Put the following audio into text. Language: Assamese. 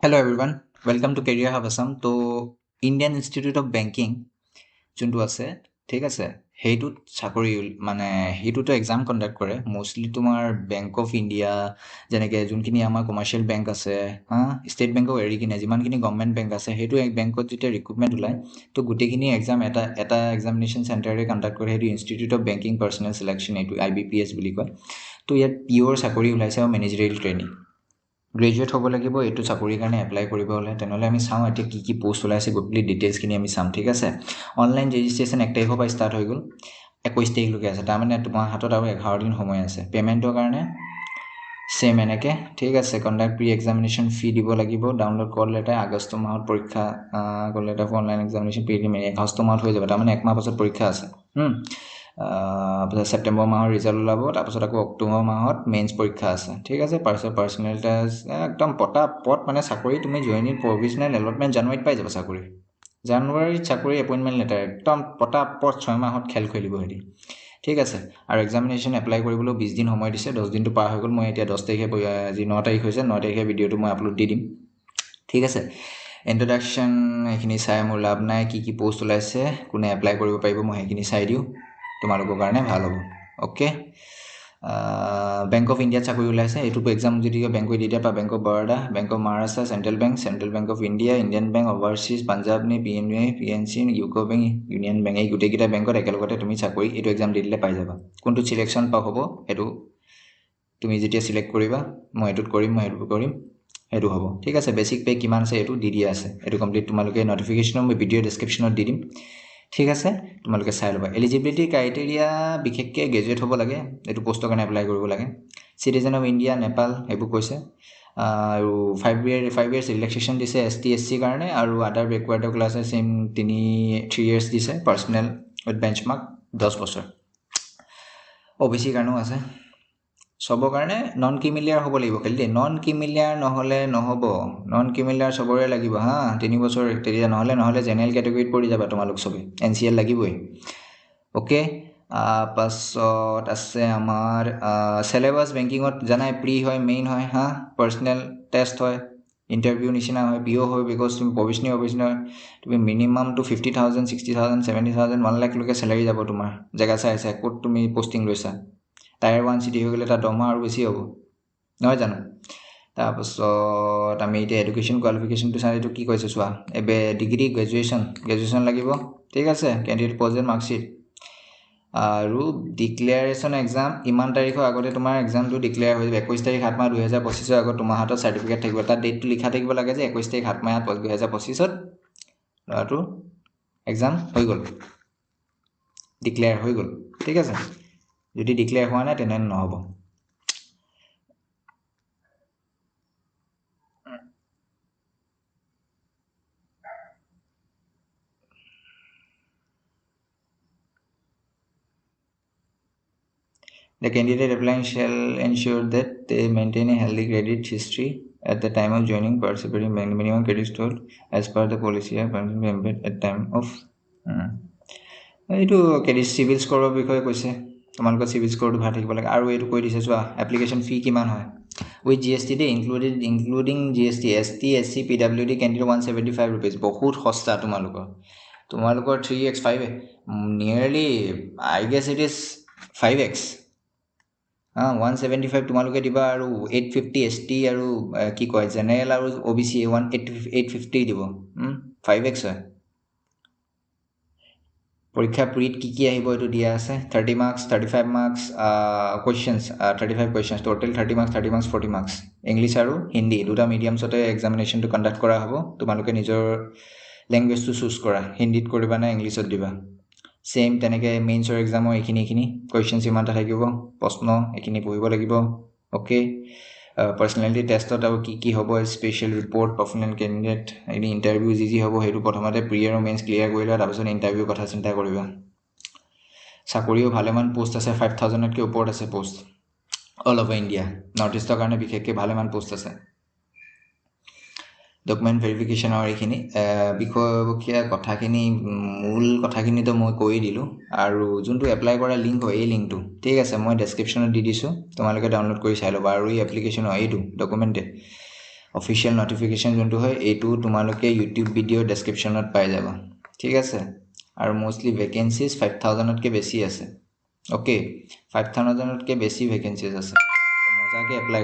Hello everyone, welcome to Career Hub Assam. তো ইণ্ডিয়ান ইনষ্টিটিউট অফ বেংকিং যোনটো আছে ঠিক আছে সেইটোত চাকৰি মানে সেইটোতো এক্সাম কণ্ডাক্ট কৰে মষ্টলি তোমাৰ বেংক অফ ইণ্ডিয়া যেনেকৈ যোনখিনি আমাৰ কমাৰ্চিয়েল বেংক আছে ষ্টেট বেংকক এৰি কিনে যিমানখিনি গভৰ্ণমেণ্ট বেংক আছে সেইটো এক বেংকত যেতিয়া ৰিক্ৰুটমেণ্ট ওলায় তো গোটেইখিনি এক্সাম এটা এক্সামিনেশ্যন চেণ্টাৰে কণ্ডাক্ট কৰে সেইটো institute of banking personal selection এইটো IBPS বুলি কয় তো ইয়াত পিয়'ৰ চাকৰি ওলাইছে আৰু মেনেজেৰিয়েল ট্ৰেইনিং গ্ৰেজুৱেট হ'ব লাগিব এইটো চাকৰিৰ কাৰণে এপ্লাই কৰিব হ'লে তেনেহ'লে আমি চাওঁ এতিয়া কি পোষ্ট ওলাইছে গোটেই ডিটেইলছখিনি আমি চাম ঠিক আছে অনলাইন ৰেজিষ্ট্ৰেশ্যন 1 তাৰিখৰ পৰা ষ্টাৰ্ট হৈ গ'ল 21 তাৰিখলৈকে আছে তাৰমানে তোমাৰ হাতত আৰু 11 দিন সময় আছে পে'মেণ্টৰ কাৰণে ছেম এনেকৈ ঠিক আছে কণ্ডাক্ট প্ৰি এক্সামিনেশ্যন ফি দিব লাগিব ডাউনলোড কল লেটাৰ আগষ্ট মাহত পৰীক্ষা call letter for online examination প্ৰি আগষ্ট মাহত হৈ যাব তাৰমানে 1 মাহ পাছত পৰীক্ষা আছে ছেপ্টেম্বৰ মাহৰ ৰিজাল্ট ওলাব তাৰপাছত আকৌ অক্টোবৰ মাহত মেইনছ পৰীক্ষা আছে ঠিক আছে পাৰ্চনেল টেষ্ট একদম পটাপট মানে চাকৰি তুমি জইনিং প্ৰভিজনেল এলটমেণ্ট জানুৱাৰীত পাই যাবা জানুৱাৰীত চাকৰি এপইণ্টমেণ্ট লেটাৰ একদম পটাপট 6 মাহত খেল খেলিব হেৰি ঠিক আছে আৰু এক্সামিনেশ্যন এপ্লাই কৰিবলৈ 20 দিন সময় দিছে 10 দিনটো পাৰ হৈ গ'ল মই এতিয়া 10 তাৰিখে আজি 9 তাৰিখ হৈছে 9 তাৰিখে ভিডিঅ'টো মই আপলোড দি দিম ঠিক আছে ইন্ট্ৰডাকশ্যন এইখিনি চাই মোৰ লাভ নাই কি পোষ্ট ওলাইছে কোনে এপ্লাই কৰিব পাৰিব মই সেইখিনি চাই দিওঁ তোমালোকৰ কাৰণে ভাল হ'ব অ'কে বেংক অফ ইণ্ডিয়াত চাকৰি ওলাইছে এইটোতো এক্সাম যদি বেংক অফ ইণ্ডিয়া বা bank of Baroda bank of Maharashtra central bank of India Indian bank overseas Punjab নে PNC UCO bank union bank এই গোটেইকেইটা বেংকত একেলগতে তুমি চাকৰি এইটো এক্সাম দি দিলে পাই যাবা কোনটো চিলেকশ্যন হ'ব সেইটো তুমি যেতিয়া চিলেক্ট কৰিবা মই এইটোত কৰিম সেইটো হ'ব ঠিক আছে বেচিক পে কিমান আছে এইটো দি দিয়া আছে এইটো কমপ্লিট তোমালোকে নটিফিকেশ্যন মই ভিডিঅ' ডেছক্ৰিপশ্যনত দি দিম ঠিক আছে তোমালোকে চাই ল'বা এলিজিবিলিটি ক্ৰাইটেৰিয়া বিশেষকৈ গ্ৰেজুৱেট হ'ব লাগে এইটো পোষ্টৰ কাৰণে এপ্লাই কৰিব লাগে চিটিজেন অফ ইণ্ডিয়া নেপাল এইবোৰ কৈছে আৰু 5 years ৰিলেক্সেশ্যন দিছে ST SC কাৰণে আৰু আদাৰ বেকৱাৰ্ড ক্লাছে ছেম 3 years দিছে পাৰ্চনেল উইথ বেঞ্চমাৰ্ক 10 বছৰ OBC কাৰণেও আছে চবৰ কাৰণে নন ক্ৰিমিলিয়াৰ হ'ব লাগিব খালি দেই নন ক্ৰিমিলিয়াৰ নহ'লে নহ'ব নন ক্ৰিমিলিয়াৰ চবৰে লাগিব 3 বছৰ তেতিয়া নহ'লে জেনেৰেল কেটেগৰীত পৰি যাবা তোমালোক চবে NCL লাগিবই অ'কে পাছত আছে আমাৰ চিলেবাছ বেংকিঙত জানাই প্ৰি হয় মেইন হয় পাৰ্চনেল টেষ্ট হয় ইণ্টাৰভিউ নিচিনা হয় PO হয় বিকজ তুমি প্ৰভিজনেল তুমি মিনিমাম টু 50,000 60,000 70,000 1 লাখলৈকে চেলাৰী যাব তোমাৰ জেগা চাই ক'ত তুমি পষ্টিং লৈছা টায়াৰ 1 চিটি হৈ গ'লে তাত দৰমহা আৰু বেছি হ'ব নহয় জানো তাৰপাছত আমি এতিয়া এডুকেশ্যন কোৱালিফিকেশ্যনটো চাই এইটো কি কৈছে চোৱা ডিগ্ৰী গ্ৰেজুৱেশ্যন লাগিব ঠিক আছে কেণ্ডিডেট প্ৰজেক্ট মাৰ্কশ্বিট আৰু ডিক্লেয়াৰেশ্যন এক্সাম ইমান তাৰিখৰ আগতে তোমাৰ এক্সামটো ডিক্লেয়াৰ হৈ যাব 21 তাৰিখ 7 মাহ 2025 আগত তোমাৰ হাতত চাৰ্টিফিকেট থাকিব তাত ডেটটো লিখা থাকিব লাগে যে 21 তাৰিখ 7 মাহ 2025 ল'ৰাটো এক্সাম হৈ গ'ল ডিক্লেয়াৰ হৈ গ'ল ঠিক আছে যদি ডিক্লেয়াৰ হোৱা নাই তেনেহ'লে নহ'ব The candidate applying shall ensure that they maintain a healthy credit history at the time of joining participating bank minimum credit score as per the policy of at time of এইটো ক্ৰেডিট চিভিল স্ক'ৰৰ বিষয়ে কৈছে তোমালোকৰ চিভিল স্ক'ৰটো ভাল থাকিব লাগে আৰু এইটো কৈ দিছে চোৱা এপ্লিকেশ্যন ফি কিমান হয় উইথ GST দেই including GST ST SC PWD candidate 175 rupees বহুত সস্তা তোমালোকৰ 3x 5 nearly I guess it is 5x 175 তোমালোকে দিবা আৰু 850 ST আৰু কি কয় জেনেৰেল আৰু OBC 850 দিব 5x হয় পৰীক্ষা প্ৰিট কি আহিব এইটো দিয়া আছে 30 marks 35 marks questions 35 questions total 30 marks 40 marks English আৰু হিন্দী দুটা মিডিয়ামছতে এক্সামিনেশ্যনটো কণ্ডাক্ট কৰা হ'ব তোমালোকে নিজৰ লেংগুৱেজটো চুজ কৰা হিন্দীত কৰিবা নে ইংলিছত দিবা ছেম তেনেকৈ মেইনছৰ এক্সামৰ এইখিনি কুৱেশ্যনছ ইমানটা থাকিব প্ৰশ্ন এইখিনি পঢ়িব লাগিব অ'কে পাৰ্চনেলিটি টেষ্টত আৰু কি হ'ব special report personal candidate any interview যি হ'ব সেইটো প্ৰথমতে প্ৰি আৰু মেইনছ ক্লিয়াৰ কৰি লোৱা তাৰপিছত ইণ্টাৰভিউ কথা চিন্তা কৰিবা চাকৰিও ভালেমান পোষ্ট আছে 5,000তকৈ ওপৰত আছে post all over India north ইষ্টৰ কাৰণে বিশেষকৈ ভালেমান পোষ্ট আছে ডকুমেণ্ট ভেৰিফিকেশ্যনৰ এইখিনি বিষয়ববীয়া কথাখিনি মূল কথাখিনিতো মই কৈ দিলোঁ আৰু যোনটো এপ্লাই কৰা লিংক হয় এই লিংকটো ঠিক আছে মই ডেছক্ৰিপশ্যনত দি দিছোঁ তোমালোকে ডাউনলোড কৰি চাই ল'বা আৰু এই এপ্লিকেশ্যনৰ এইটো ডকুমেণ্টে অফিচিয়েল নটিফিকেশ্যন যোনটো হয় এইটো তোমালোকে ইউটিউব ভিডিঅ' ডেছক্ৰিপশ্যনত পাই যাবা ঠিক আছে আৰু মোষ্টলি ভেকেঞ্চিজ 5000তকৈ বেছি আছে অ'কে 5000তকৈ বেছি ভেকেঞ্চিজ আছে মজাকৈ এপ্লাই